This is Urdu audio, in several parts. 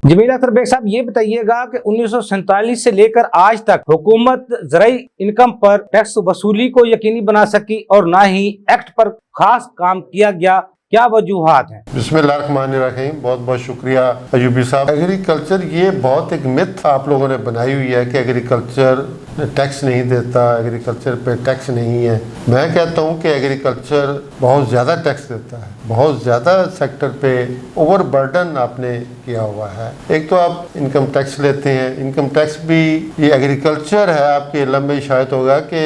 جمیل اختر بیگ صاحب یہ بتائیے گا کہ 1947 سے لے کر آج تک حکومت زرعی انکم پر ٹیکس وصولی کو یقینی بنا سکی اور نہ ہی ایکٹ پر خاص کام کیا گیا، کیا وجوہات ہیں؟ بسم اللہ الرحمن الرحیم، بہت بہت شکریہ ایوبی صاحب۔ ایگریکلچر یہ بہت ایک مت آپ لوگوں نے بنائی ہوئی ہے کہ ایگریکلچر ٹیکس نہیں دیتا، ایگریکلچر پہ ٹیکس نہیں ہے۔ میں کہتا ہوں کہ ایگریکلچر بہت زیادہ ٹیکس دیتا ہے، بہت زیادہ سیکٹر پہ اوور برڈن آپ نے کیا ہوا ہے۔ ایک تو آپ انکم ٹیکس لیتے ہیں، انکم ٹیکس بھی یہ ایگریکلچر ہے، آپ کے علم میں شاید ہوگا کہ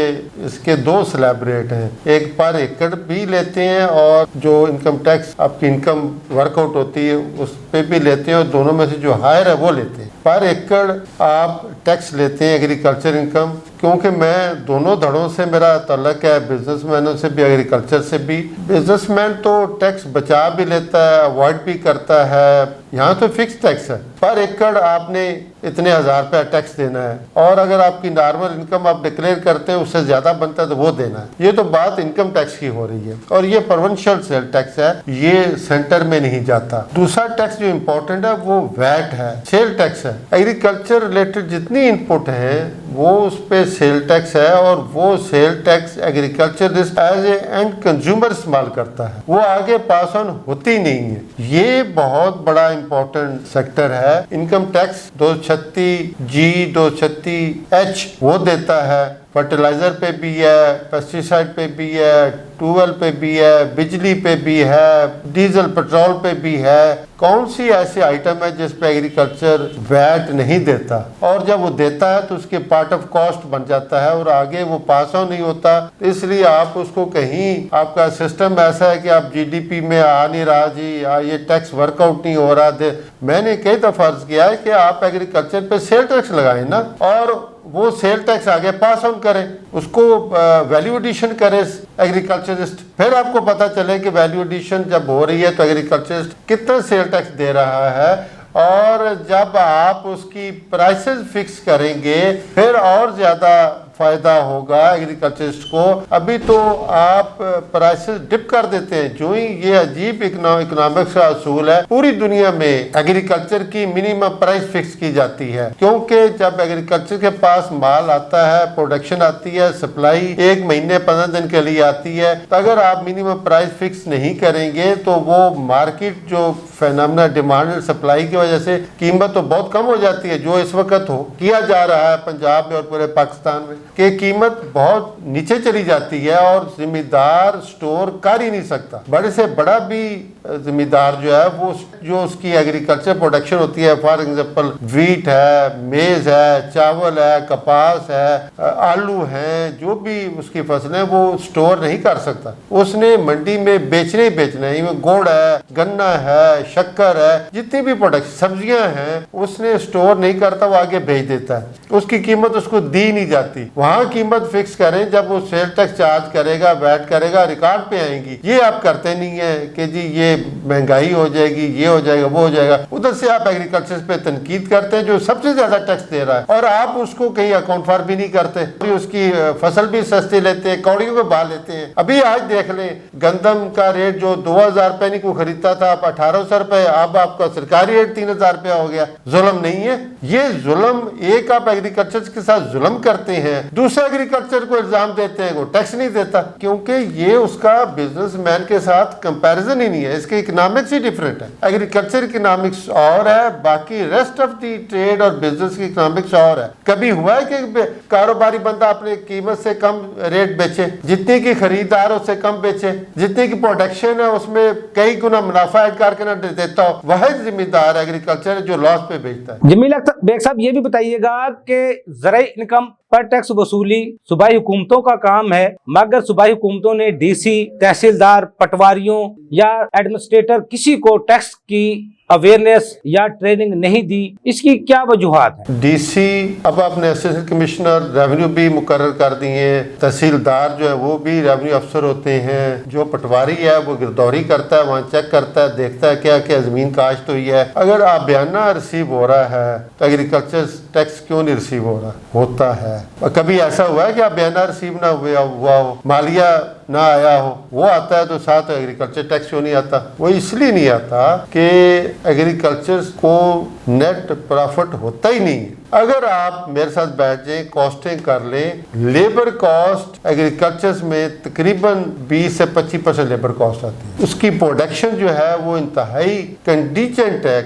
اس کے دو سلیب ریٹ ہیں، ایک پر ایکڑ بھی لیتے ہیں اور جو انکم ٹیکس آپ کی انکم ورک آؤٹ ہوتی ہے اس پہ بھی لیتے ہیں، اور دونوں میں سے جو ہائر ہے وہ لیتے ہیں۔ پر ایکڑ آپ ٹیکس لیتے ہیں ایگریکلچر انکم، کیونکہ میں دونوں دھڑوں سے میرا تعلق ہے، بزنس مینوں سے بھی ایگریکلچر سے بھی۔ بزنس مین تو ٹیکس بچا بھی لیتا ہے، اوائڈ بھی کرتا ہے، یہاں تو فکس ٹیکس ہے، پر ایکڑ آپ نے اتنے 1000 روپیہ ٹیکس دینا ہے، اور اگر آپ کی نارمل انکم آپ ڈکلیئر کرتے ہیں اس سے زیادہ بنتا ہے تو وہ دینا ہے۔ یہ تو بات انکم ٹیکس کی ہو رہی ہے، اور یہ پروونشل سیل ٹیکس ہے، یہ سینٹر میں نہیں جاتا۔ دوسرا ٹیکس جو امپورٹنٹ ہے وہ ویٹ ہے، سیل ٹیکس ہے۔ ایگریکلچر ریلیٹڈ جتنی انپٹ ہیں وہ اس پہ سیل ٹیکس ہے، اور وہ sale tax agriculturist as a end consumer استعمال کرتا ہے، وہ آگے پاس آن ہوتی نہیں ہے۔ یہ بہت بڑا امپورٹنٹ سیکٹر ہے۔ انکم ٹیکس 236G 236H وہ دیتا ہے، فرٹیلائزر پہ بھی ہے، پیسٹیسائڈ پہ بھی ہے، ٹویل پہ بھی ہے، بجلی پہ بھی ہے، ڈیزل پٹرول پہ بھی ہے۔ کون سی ایسی آئٹم ہے جس پہ ایگریکلچر ویٹ نہیں دیتا؟ اور جب وہ دیتا ہے تو اس کے پارٹ آف کاسٹ بن جاتا ہے، اور آگے وہ پاس آن نہیں ہوتا، اس لیے آپ اس کو کہیں، آپ کا سسٹم ایسا ہے کہ آپ جی ڈی پی میں آ نہیں رہا، جی یہ ٹیکس ورک آؤٹ نہیں ہو رہا۔ میں نے کئی دفعہ عرض کیا ہے کہ آپ ایگریکلچر پہ سیل ٹیکس لگائیں نا، اور وہ سیل ٹیکس آگے پاس آن کریں، اس کو ویلیو ایڈیشن کرے ایگریکلچرسٹ، پھر آپ کو پتہ چلے کہ ویلیو ایڈیشن جب ہو رہی ہے تو ایگریکلچرسٹ کتنا سیل ٹیکس دے رہا ہے، اور جب آپ اس کی پرائسز فکس کریں گے پھر اور زیادہ فائدہ ہوگا ایگریکلچرسٹ کو۔ ابھی تو آپ پرائسز ڈپ کر دیتے ہیں، جو ہی یہ عجیب اکنامکس کا اصول ہے، پوری دنیا میں ایگریکلچر کی منیمم پرائس فکس کی جاتی ہے، کیونکہ جب ایگریکلچر کے پاس مال آتا ہے، پروڈکشن آتی ہے، سپلائی 1 مہینے 15 دن کے لیے آتی ہے، تو اگر آپ منیمم پرائس فکس نہیں کریں گے تو وہ مارکیٹ جو فینامنا ڈیمانڈ اینڈ سپلائی کی وجہ سے قیمت تو بہت کم ہو جاتی ہے، جو اس وقت کیا جا رہا ہے پنجاب میں اور پورے پاکستان میں، کہ قیمت بہت نیچے چلی جاتی ہے اور ذمہ دار سٹور کر ہی نہیں سکتا۔ بڑے سے بڑا بھی ذمہ دار جو ہے وہ جو اس کی ایگریکلچر پروڈکشن ہوتی ہے، فار ایگزامپل ویٹ ہے، میز ہے، چاول ہے، کپاس ہے، آلو ہیں، جو بھی اس کی فصلیں، وہ سٹور نہیں کر سکتا، اس نے منڈی میں بیچنے ہی بیچنا ہے۔ گڑ ہے، گنا ہے، شکر ہے، جتنی بھی پروڈکٹ سبزیاں ہیں، اس نے سٹور نہیں کرتا، وہ آگے بھیج دیتا ہے، اس کی قیمت اس کو دی نہیں جاتی۔ وہاں قیمت فکس کریں، جب وہ سیل ٹیکس چارج کرے گا، ویٹ کرے گا، ریکارڈ پہ آئیں گی۔ یہ آپ کرتے نہیں ہیں کہ جی یہ مہنگائی ہو جائے گی، یہ ہو جائے گا، وہ ہو جائے گا۔ ادھر سے آپ ایگریکلچر پہ تنقید کرتے ہیں جو سب سے زیادہ ٹیکس دے رہا ہے، اور آپ اس کو کہیں اکاؤنٹ فار بھی نہیں کرتے، اس کی فصل بھی سستی لیتے ہیں، کوڑیوں کو بھا لیتے ہیں۔ ابھی آج دیکھ لیں، گندم کا ریٹ جو 2000 روپے نہیں کو خریدتا تھا، آپ 1800 روپے، اب آپ کا سرکاری ریٹ 3000 روپیہ ہو گیا۔ ظلم نہیں ہے یہ؟ ظلم ایک آپ ایگریکلچر کے ساتھ ظلم کرتے ہیں، دوسرے ایگریکلچر کو الزام دیتے ہیں وہ ٹیکس نہیں دیتا، کیونکہ یہ اس کا بزنس مین کے ساتھ کمپیریزن ہی نہیں ہے، اس کے اکنامکس ہی ڈیفرنٹ ہے۔ ایگریکلچر اکنامکس اور ہے، باقی ریسٹ آف دی ٹریڈ اور بزنس کی اکنامکس اور ہے۔ کبھی ہوا ہے کہ کاروباری بندہ اپنے قیمت سے کم ریٹ بیچے، جتنی کی خریدار اس سے کم بیچے، جتنی کی پروڈکشن ہے اس میں کئی گنا منافع ایڈ کر کے نہ دیتا ہو؟ واحد ذمہ دار ایگریکلچر جو لاس پہ بیچتا ہے۔ جمیل اختر بیگ صاحب یہ بھی بتائیے گا کہ زرعی انکم پر ٹیکس وصولی صوبائی حکومتوں کا کام ہے، مگر صوبائی حکومتوں نے ڈی سی، تحصیلدار، پٹواریوں یا ایڈمنسٹریٹر کسی کو ٹیکس کی اویئرنیس یا ٹریننگ نہیں دی، اس کی کیا وجوہات ہیں؟ ڈی سی، اب آپ نے اسسٹنٹ کمشنر ریونیو بھی مقرر کر دیے، تحصیلدار جو ہے وہ بھی ریونیو افسر ہوتے ہیں، جو پٹواری ہے وہ گردوری کرتا ہے، وہاں چیک کرتا ہے، دیکھتا ہے کیا کیا زمین کاشت ہوئی ہے۔ اگر آپ بیانہ ریسیو ہو رہا ہے تو ایگریکلچر ٹیکس کیوں نہیں ریسیو ہو رہا؟ ہوتا ہے۔ اور کبھی ایسا ہوا ہے کہ آپ بیانہ ریسیو نہ ہوا ہو؟ مالیہ نہ آیا ہو، وہ آتا ہے تو ساتھ ایگریکلچر ٹیکس کیوں نہیں آتا؟ وہ اس لیے نہیں آتا کہ ایگریکلچر کو نیٹ پروفٹ ہوتا ہی نہیں ہے۔ اگر آپ میرے ساتھ بیٹھ جائیں، کاسٹنگ کر لیں، لیبر کاسٹ ایگریکلچر میں تقریباً 20 سے 25% لیبر کاسٹ آتی ہے۔ اس کی پروڈکشن جو ہے وہ انتہائی کنٹیجنٹ ہے،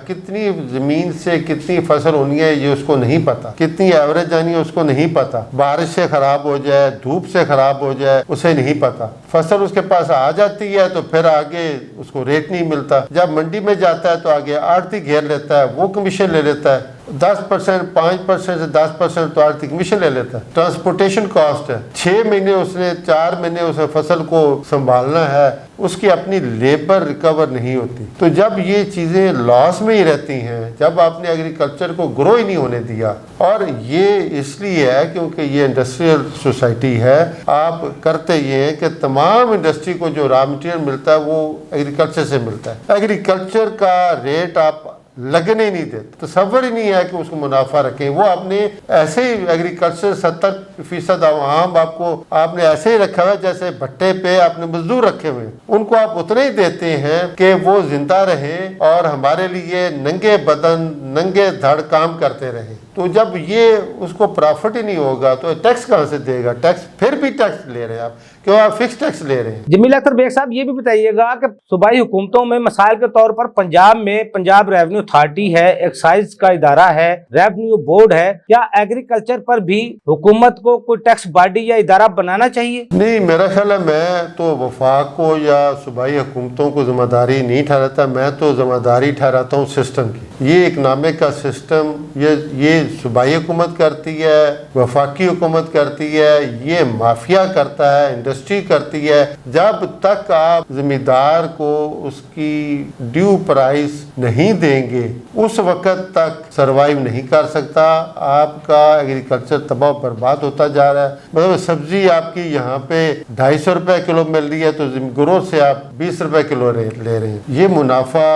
کتنی زمین سے کتنی فصل ہونی ہے یہ اس کو نہیں پتا، کتنی ایوریج آنی ہے اس کو نہیں پتا، بارش سے خراب ہو جائے، دھوپ سے خراب ہو جائے اسے نہیں پتا۔ فصل اس کے پاس آ جاتی ہے تو پھر آگے اس کو ریٹ نہیں ملتا، جب منڈی میں جاتا ہے تو آگے آڑتی گھیر لیتا ہے، وہ کمیشن لے لیتا ہے 10%، 5% سے 10% تو آڑتی کمیشن لے لیتا ہے۔ ٹرانسپورٹیشن کاسٹ ہے، 6 مہینے اس نے 4 مہینے اسے فصل کو سنبھالنا ہے، اس کی اپنی لیبر ریکور نہیں ہوتی۔ تو جب یہ چیزیں لاس میں ہی رہتی ہیں، جب آپ نے ایگریکلچر کو گرو ہی نہیں ہونے دیا، اور یہ اس لیے ہے کیونکہ یہ انڈسٹریل سوسائٹی ہے، آپ کرتے یہ ہیں کہ تمام انڈسٹری کو جو را مٹیریل ملتا ہے وہ ایگریکلچر سے ملتا ہے، ایگریکلچر کا ریٹ آپ لگنے نہیں دیتے، تصور ہی نہیں ہے کہ اس کو منافع رکھیں۔ وہ آپ نے ایسے ہی ایگریکلچر 70% عوام آپ نے ایسے ہی رکھا ہوا ہے جیسے بھٹے پہ آپ نے مزدور رکھے ہوئے، ان کو آپ اتنے ہی دیتے ہیں کہ وہ زندہ رہیں اور ہمارے لیے ننگے بدن ننگے دھڑ کام کرتے رہیں۔ تو جب یہ اس کو پرافٹ ہی نہیں ہوگا تو ٹیکس کہاں سے دے گا؟ ٹیکس پھر بھی ٹیکس لے رہے ہیں آپ، کیوں آپ فکس ٹیکس لے رہے ہیں؟ جمیل اختر بیگ صاحب یہ بھی بتائیے گا کہ صوبائی حکومتوں میں مسائل کے طور پر پنجاب میں پنجاب ریونیو اتھارٹی ہے، ایکسائز کا ادارہ ہے، ریونیو بورڈ ہے، کیا ایگریکلچر پر بھی حکومت کو کوئی ٹیکس باڈی یا ادارہ بنانا چاہیے؟ نہیں، میرا خیال ہے میں تو وفاق کو یا صوبائی حکومتوں کو ذمہ داری نہیں ٹھہراتا، میں تو ذمہ داری ٹھہراتا ہوں سسٹم کی۔ یہ اکنامک کا سسٹم یہ صوبائی حکومت کرتی ہے، وفاقی حکومت کرتی ہے، یہ مافیا کرتا ہے، انڈسٹری کرتی ہے۔ جب تک آپ ذمہ دار کو اس کی ڈیو پرائس نہیں دیں گے اس وقت تک سروائیو نہیں کر سکتا۔ آپ کا ایگریکلچر تباہ و برباد ہوتا جا رہا ہے۔ مطلب سبزی آپ کی یہاں پہ 250 روپے کلو مل رہی ہے تو گروہ سے آپ 20 روپے کلو لے رہے ہیں، یہ منافع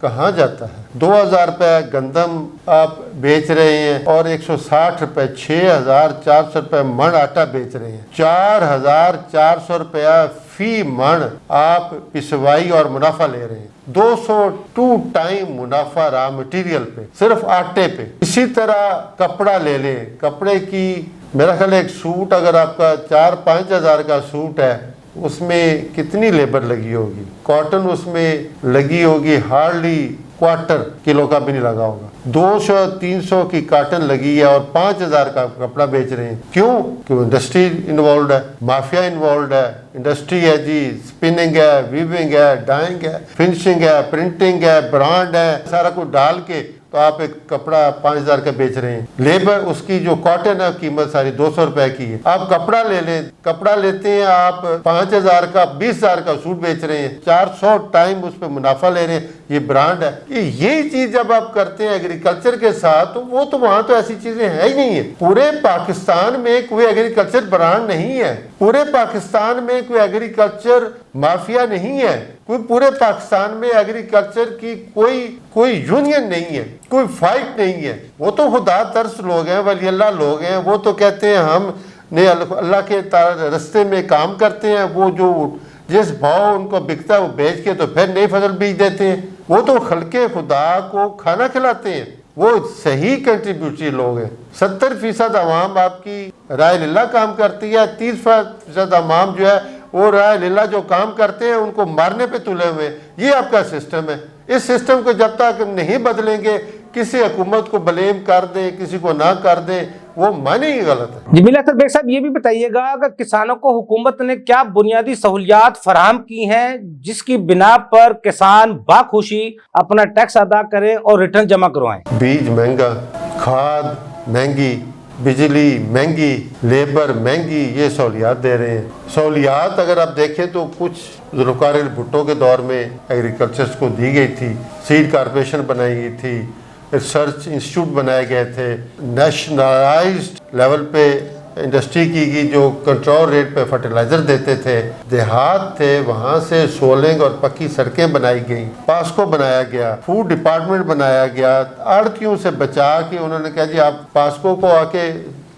کہاں جاتا ہے؟ 2000 روپے گندم آپ بیچ رہے ہیں اور 160 روپے 6400 روپے من آٹا بیچ رہے ہیں، 4400 روپیہ فی من آپ پسوائی اور منافع لے رہے ہیں، 202 ٹائم منافع را مٹیریل پہ، صرف آٹے پہ۔ اسی طرح کپڑا لے لیں، کپڑے کی میرا خیال ہے ایک سوٹ اگر آپ کا 4-5 ہزار کا سوٹ ہے اس میں کتنی لیبر لگی ہوگی؟ کاٹن اس میں لگی ہوگی ہارڈلی کوارٹر کلو کا بھی نہیں لگا ہوگا، 200-300 کی کاٹن لگی ہے اور 5000 کا کپڑا بیچ رہے ہیں۔ کیوں؟ کیوں انڈسٹری انوالوڈ ہے، مافیا انوالوڈ ہے، انڈسٹری ہے جی، سپننگ ہے، ویونگ ہے، ڈائنگ ہے، فنشنگ ہے، پرنٹنگ ہے، برانڈ ہے، سارا کچھ ڈال کے تو آپ ایک کپڑا 5000 کا بیچ رہے ہیں۔ لیبر اس کی جو کاٹن ہے قیمت ساری 200 روپے کی ہے۔ آپ کپڑا لے لیں، کپڑا لیتے ہیں آپ 5000 کا، 20000 کا سوٹ بیچ رہے ہیں، 400 ٹائم اس پہ منافع لے رہے ہیں، یہ برانڈ ہے۔ یہی چیز جب آپ کرتے ہیں ایگریکلچر کے ساتھ تو وہ تو وہاں تو ایسی چیزیں ہیں ہی نہیں ہیں۔ پورے پاکستان میں کوئی ایگریکلچر برانڈ نہیں ہے، پورے پاکستان میں کوئی ایگریکلچر مافیا نہیں ہے، کوئی پورے پاکستان میں ایگریکلچر کی کوئی یونین نہیں ہے، کوئی فائٹ نہیں ہے۔ وہ تو خدا ترس لوگ ہیں، ولی اللہ لوگ ہیں، وہ تو کہتے ہیں ہم نے اللہ کے رستے میں کام کرتے ہیں، وہ جو جس بھاؤ ان کو بکتا ہے وہ بیچ کے تو پھر نئی فصل بیچ دیتے ہیں۔ وہ تو خلق خدا کو کھانا کھلاتے ہیں، وہ صحیح کنٹریبیوٹری لوگ ہیں۔ 70% عوام آپ کی رائے للہ کام کرتی ہے، 30% عوام جو ہے وہ رائے للہ جو کام کرتے ہیں ان کو مارنے پہ تلے ہوئے۔ یہ آپ کا سسٹم ہے۔ اس سسٹم کو جب تک نہیں بدلیں گے، کسی حکومت کو بلیم کر دیں، کسی کو نہ کر دیں، وہ معنی ہی غلط ہے۔ جمیل اختر بیگ صاحب یہ بھی بتائیے گا کہ کسانوں کو حکومت نے کیا بنیادی سہولیات فراہم کی ہیں جس کی بنا پر کسان باخوشی اپنا ٹیکس ادا کریں اور ریٹرن جمع کروائیں؟ بیج مہنگا، کھاد مہنگی، بجلی مہنگی، لیبر مہنگی، یہ سہولیات دے رہے ہیں۔ سہولیات اگر آپ دیکھیں تو کچھ ذوالفقار علی بھٹو کے دور میں ایگریکلچرز کو دی گئی تھی، سیڈ کارپوریشن بنائی گئی تھی، ریسرچ انسٹیٹیوٹ بنائے گئے تھے، نیشنلائزڈ لیول پہ انڈسٹری کی گئی جو کنٹرول ریٹ پہ فرٹیلائزر دیتے تھے، دیہات تھے وہاں سے سولنگ اور پکی سڑکیں بنائی گئیں، پاسکو بنایا گیا، فوڈ ڈپارٹمنٹ بنایا گیا، آڑتیوں سے بچا کے انہوں نے کہا جی آپ پاسکو کو آ کے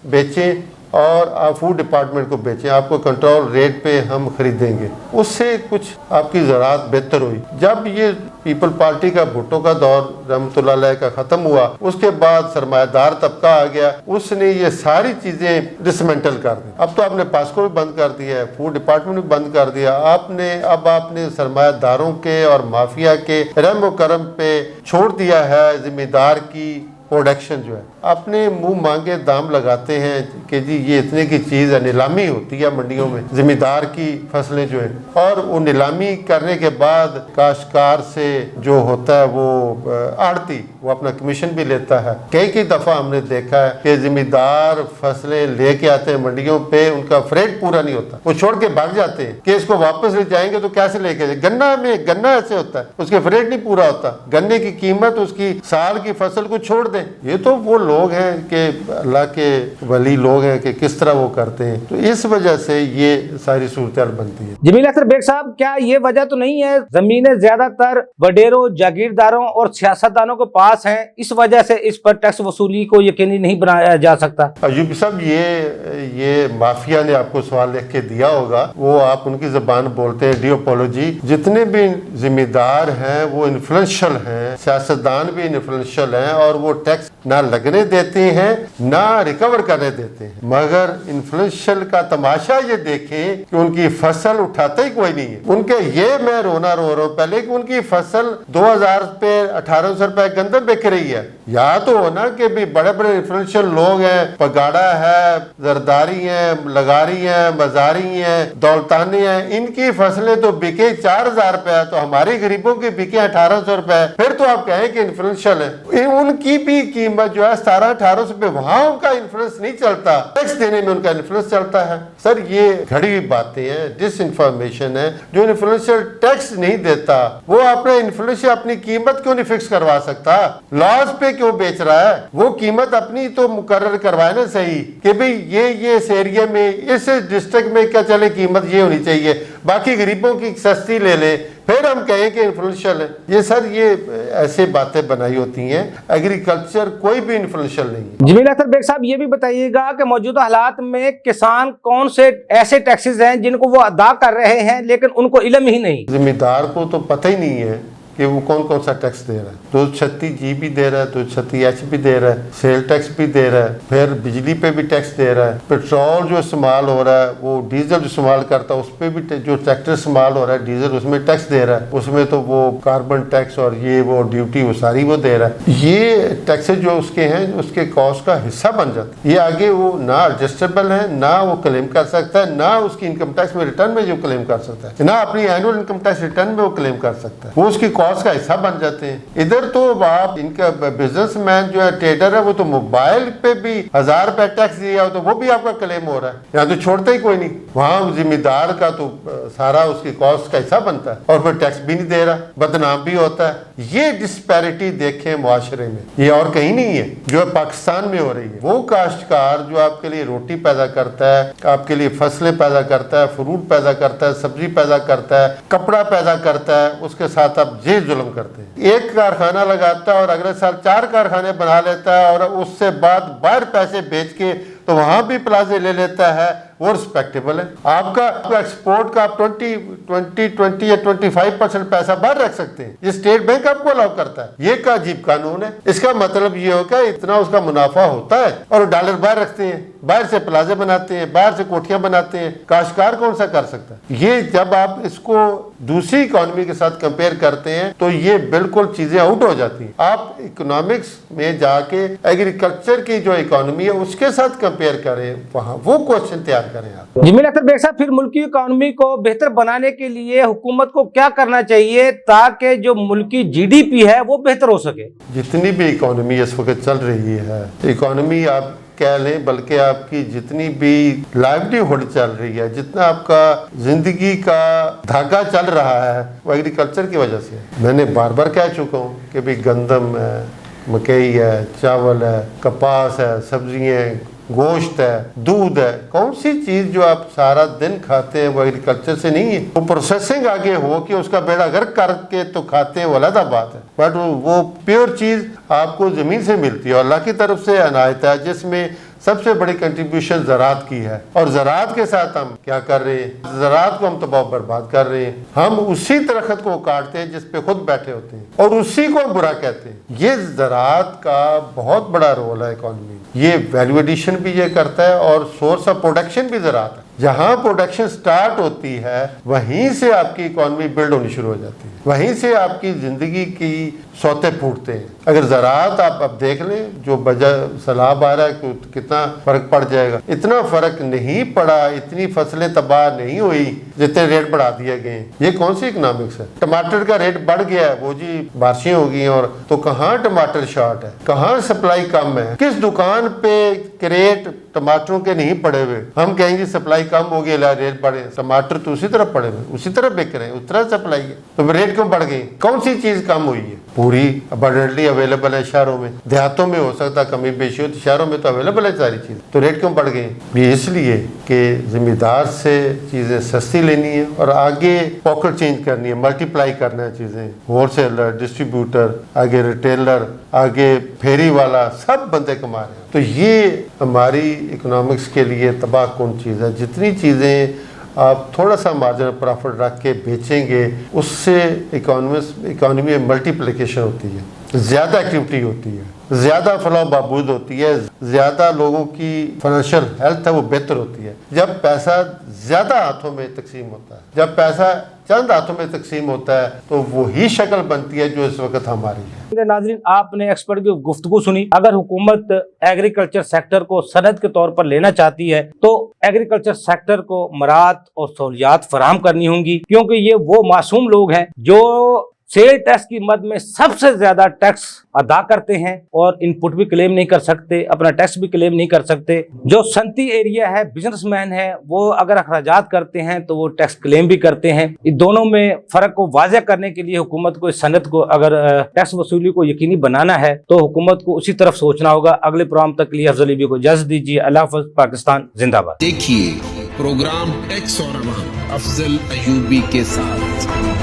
بیچیں اور آپ فوڈ ڈپارٹمنٹ کو بیچیں, آپ کو کنٹرول ریٹ پہ ہم خریدیں گے. اس سے کچھ آپ کی زراعت بہتر ہوئی. جب یہ پیپل پارٹی کا بھٹو کا دور رحمۃ اللہ علیہ کا ختم ہوا, اس کے بعد سرمایہ دار طبقہ آ گیا, اس نے یہ ساری چیزیں ڈسمنٹل کر دی. اب تو آپ نے پاسکو بھی بند کر دیا ہے, فوڈ ڈپارٹمنٹ بھی بند کر دیا. اب آپ نے سرمایہ داروں کے اور مافیا کے رحم و کرم پہ چھوڑ دیا ہے ذمہ دار کی پروڈکشن جو ہے. اپنے منہ مانگے دام لگاتے ہیں کہ جی یہ اتنے کی چیز ہے, نیلامی ہوتی ہے منڈیوں میں ذمہ دار کی فصلیں جو ہیں, اور وہ نیلامی کرنے کے بعد کاشتکار سے جو ہوتا ہے وہ آڑتی وہ اپنا کمیشن بھی لیتا ہے. کئی دفعہ ہم نے دیکھا ہے کہ ذمہ دار فصلیں لے کے آتے ہیں منڈیوں پہ, ان کا فریٹ پورا نہیں ہوتا, وہ چھوڑ کے بھاگ جاتے ہیں کہ اس کو واپس لے جائیں گے تو کیسے لے کے جائیں. گنا ایسے ہوتا ہے, اس کے فریٹ نہیں پورا ہوتا, گنے کی قیمت اس کی سال کی فصل کو چھوڑ دیں. یہ تو وہ لوگ ہیں کہ اللہ کے ولی لوگ ہیں کہ کس طرح وہ کرتے ہیں. تو اس وجہ سے یہ ساری صورتحال بنتی ہے. جمیل اختر بیگ صاحب, کیا یہ وجہ تو نہیں ہے زمینیں زیادہ تر وڈیروں, جاگیرداروں اور سیاستدانوں کے پاس ہیں, اس وجہ سے اس پر ٹیکس وصولی کو یقینی نہیں بنایا جا سکتا؟ ایوبی صاحب, یہ مافیا نے آپ کو سوال لکھ کے دیا ہوگا, وہ آپ ان کی زبان بولتے ہیں ڈیوپولوجی. جتنے بھی ذمہ دار ہیں وہ انفلوئنشل ہیں, سیاستدان بھی انفلوئنشل ہیں, اور وہ ٹیکس نہ لگنے دیتے ہیں نہ ریکور کرنے دیتے ہیں. مگر انفلوئنشل کا تماشا یہ دیکھیں کہ ان کی فصل اٹھاتا ہی کوئی نہیں ہے. ان کے یہ میں رونا رو رہا ہوں پہلے کہ ان کی فصل 2000 پہ 1800 روپے گندم بک رہی ہے. یا تو ہونا کہ بھی بڑے بڑے انفلوئنشل لوگ ہیں, پگاڑا ہے, زرداری ہیں, لگاری ہیں, مزاری ہیں, دولتانی ہیں, ان کی فصلیں تو بکے 4000 روپے, تو ہماری غریبوں کی بکے 1800 روپے. پھر تو آپ کہیں کہ انفلوئنشل ہے. ان کی بھی قیمت جو ہے 1700-1800 روپے, وہاں ان کا انفلوئنس نہیں چلتا, ٹیکس دینے میں ان کا انفلوئنس چلتا ہے. سر یہ گھڑی ہوئی باتیں ہیں, ڈس انفارمیشن ہے. جو انفلوئنشل ٹیکس نہیں دیتا وہ اپنے انفلوئنس اپنی قیمت کیوں نہیں فکس کروا سکتا؟ لاس پہ کیوں بیچ رہا ہے؟ وہ قیمت اپنی تو مقرر کروائے نا صحیح, کہ بھئی یہ اس ایریا میں اس ڈسٹرکٹ میں کیا چلے قیمت یہ ہونی چاہیے, باقی غریبوں کی سستی لے لے, پھر ہم کہیں کہ انفلوئنشل ہے. یہ سر یہ ایسے باتیں بنائی ہوتی ہیں. ایگریکلچر کوئی بھی انفلوئنشل نہیں ہے. جمیل اختر بیگ صاحب, یہ بھی بتائیے گا کہ موجودہ حالات میں کسان کون سے ایسے ٹیکسز ہیں جن کو وہ ادا کر رہے ہیں لیکن ان کو علم ہی نہیں؟ ذمہ دار کو تو پتہ ہی نہیں ہے کہ وہ کون سا ٹیکس دے رہا ہے. 236 بھی دے رہا ہے, 236 بھی دے رہا ہے, سیل ٹیکس بھی دے رہا ہے, پھر بجلی پہ بھی ٹیکس دے رہا ہے, پیٹرول جو استعمال ہو رہا ہے, وہ ڈیزل جو استعمال کرتا ہے اس پہ بھی, جو ٹریکٹر استعمال ہو رہا ہے ڈیزل, اس میں ٹیکس دے رہا ہے. اس میں تو وہ کاربن ٹیکس اور یہ وہ ڈیوٹی وہ ساری وہ دے رہا ہے. یہ ٹیکسز جو اس کے ہیں اس کے کاسٹ کا حصہ بن جاتا ہے. یہ آگے وہ نہ ایڈجسٹیبل ہے, نہ وہ کلیم کر سکتا ہے, نہ اس کی انکم ٹیکس میں ریٹرن میں جو کلیم کر سکتا ہے, نہ اپنی اینول انکم ٹیکس ریٹرن میں وہ کلیم کر سکتا ہے. وہ اس کی کاسٹ کا حصہ بن جاتے ہیں. ادھر تو آپ ان کا بزنس مین جو ہے, ٹریڈر ہے, وہ تو موبائل پہ بھی 1000 روپے ٹیکس دیا ہو تو وہ بھی آپ کا کلیم ہو رہا ہے. یہاں تو چھوڑتا ہی کوئی نہیں. وہاں ذمہ دار کا تو سارا اس کی کاسٹ کا حصہ بنتا ہے, اور پھر ٹیکس بھی نہیں دے رہا, بدنام بھی ہوتا ہے. یہ ڈسپیرٹی دیکھیں معاشرے میں, یہ اور کہیں نہیں ہے, جو پاکستان میں ہو رہی ہے. وہ کاشتکار جو آپ کے لیے روٹی پیدا کرتا ہے, آپ کے لیے فصلیں پیدا کرتا ہے, فروٹ پیدا کرتا ہے, سبزی پیدا کرتا ہے, کپڑا پیدا کرتا ہے, اس کے ساتھ آپ یہ ظلم کرتے ہیں. ایک کارخانہ لگاتا ہے اور اگلے سال 4 کارخانے بنا لیتا ہے, اور اس سے بعد باہر پیسے بیچ کے تو وہاں بھی پلازے لے لیتا ہے. وہ رسپیکٹیبل ہے. آپ کا ایکسپورٹ کا آپ 20 یا 25% پیسہ باہر رکھ سکتے ہیں. یہ اسٹیٹ بینک آپ کو الاؤ کرتا ہے. یہ کا عجیب قانون ہے. اس کا مطلب یہ ہوگا اتنا اس کا منافع ہوتا ہے اور ڈالر باہر رکھتے ہیں, باہر سے پلازے بناتے ہیں, باہر سے کوٹھیاں بناتے ہیں. کاشتکار کون سا کر سکتا ہے؟ یہ جب آپ اس کو دوسری اکانومی کے ساتھ کمپیئر کرتے ہیں تو یہ بالکل چیزیں آؤٹ ہو جاتی ہیں. آپ اکنامکس میں جا کے ایگریکلچر کی جو اکانومی ہے اس کے ساتھ کمپیئر کریں, وہاں وہ کوشچن تیار کریں آپ. جمیل اختر بیگ صاحب, پھر ملکی اکانومی کو بہتر بنانے کے لیے حکومت کو کیا کرنا چاہیے تاکہ جو ملکی جی ڈی پی ہے وہ بہتر ہو سکے؟ جتنی بھی اکانومی اس وقت چل رہی ہے, اکانومی آپ کہہ لیں, بلکہ آپ کی جتنی بھی لائیولیہوڈ چل رہی ہے, جتنا آپ کا زندگی کا دھاگا چل رہا ہے, وہ ایگریکلچر کی وجہ سے. میں نے بار بار کہہ چکا ہوں کہ بھی گندم ہے, مکئی ہے, چاول ہے, کپاس ہے, سبزیاں, گوشت ہے, دودھ ہے. کون سی چیز جو آپ سارا دن کھاتے ہیں وہ ایگریکلچر سے نہیں ہے. وہ پروسیسنگ آگے ہو کہ اس کا بیڑا غرق کر کے تو کھاتے ہیں, وہ علیحدہ بات ہے, بٹ وہ پیور چیز آپ کو زمین سے ملتی ہے اور اللہ کی طرف سے عنایت ہے, جس میں سب سے بڑی کنٹریبیوشن زراعت کی ہے، اور زراعت کے ساتھ ہم کیا کر رہے ہیں؟ زراعت کو ہم تباہ و برباد کر رہے ہیں۔ ہم اسی درخت کو کاٹتے ہیں جس پہ خود بیٹھے ہوتے ہیں اور اسی کو برا کہتے ہیں۔ یہ زراعت کا بہت بڑا رول ہے اکانومی، یہ ویلیو ایڈیشن بھی یہ کرتا ہے اور سورس آف پروڈکشن بھی زراعت ہے۔ جہاں پروڈکشن سٹارٹ ہوتی ہے وہیں سے آپ کی اکانومی بلڈ ہونی شروع ہو جاتی ہے، وہیں سے آپ کی زندگی کی سوتے پھوٹتے ہیں۔ اگر زراعت آپ اب دیکھ لیں، جو بجا سیلاب آ رہا ہے کتنا فرق پڑ جائے گا، اتنا فرق نہیں پڑا، اتنی فصلیں تباہ نہیں ہوئی جتنے ریٹ بڑھا دیے گئے ہیں۔ یہ کون سی اکنامکس ہے؟ ٹماٹر کا ریٹ بڑھ گیا ہے، وہ جی بارشیں ہو گئی ہیں، اور تو کہاں ٹماٹر شارٹ ہے، کہاں سپلائی کم ہے؟ کس دکان پہ کریٹ ٹماٹروں کے نہیں پڑے ہوئے؟ ہم کہیں گے سپلائی کم ہو گئی ریٹ بڑھے، ٹماٹر تو اسی طرح پڑے ہوئے، اسی طرح بک رہے ہیں، اس طرح سپلائی ہے، تو ریٹ کیوں بڑھ گئی؟ کون سی چیز کم ہوئی ہے؟ پوری ابنڈنٹلی اویلیبل ہے شہروں میں، دیہاتوں میں ہو سکتا کمی بیشی ہو، شہروں میں تو اویلیبل ہے ساری چیز، تو ریٹ کیوں بڑھ گئی؟ یہ اس لیے کہ ذمہ دار سے چیزیں سستی لینی ہے اور آگے پاکٹ چینج کرنی ہے، ملٹی پلائی کرنا ہے چیزیں، ہول سیلر، ڈسٹریبیوٹر، آگے ریٹیلر، آگے پھیری والا، سب بندے کما رہے ہیں۔ تو یہ ہماری اکنامکس کے لیے تباہ کن چیز ہے۔ جتنی چیزیں آپ تھوڑا سا مارجن پرافٹ رکھ کے بیچیں گے، اس سے اکانومی میں ملٹیپلیکیشن ہوتی ہے، زیادہ ایکٹیویٹی ہوتی ہے، زیادہ فلاح و بہبود ہوتی ہے، زیادہ لوگوں کی فائنینشیل ہیلتھ ہے وہ بہتر ہوتی ہے۔ جب پیسہ زیادہ ہاتھوں میں تقسیم ہوتا ہے، جب پیسہ چند ہاتھوں میں تقسیم ہوتا ہے، تو وہی شکل بنتی ہے جو اس وقت ہماری ہے۔ ناظرین، آپ نے ایکسپرٹ کی گفتگو سنی۔ اگر حکومت ایگریکلچر سیکٹر کو صنعت کے طور پر لینا چاہتی ہے تو ایگریکلچر سیکٹر کو مراعات اور سہولیات فراہم کرنی ہوں گی، کیونکہ یہ وہ معصوم لوگ ہیں جو سیل ٹیکس کی مد میں سب سے زیادہ ٹیکس ادا کرتے ہیں اور ان پٹ بھی کلیم نہیں کر سکتے، اپنا ٹیکس بھی کلیم نہیں کر سکتے۔ جو صنعتی ایریا ہے، بزنس مین ہے، وہ اگر اخراجات کرتے ہیں تو وہ ٹیکس کلیم بھی کرتے ہیں۔ ان دونوں میں فرق کو واضح کرنے کے لیے حکومت کو اس صنعت کو اگر ٹیکس وصولی کو یقینی بنانا ہے تو حکومت کو اسی طرف سوچنا ہوگا۔ اگلے پروگرام تک کے لیے افضل ایوبی کو اجازت دیجیے۔ اللہ حافظ۔ پاکستان زندہ باد۔ دیکھیے پروگرام ٹیکس اور عوام افضل ایوبی کے ساتھ۔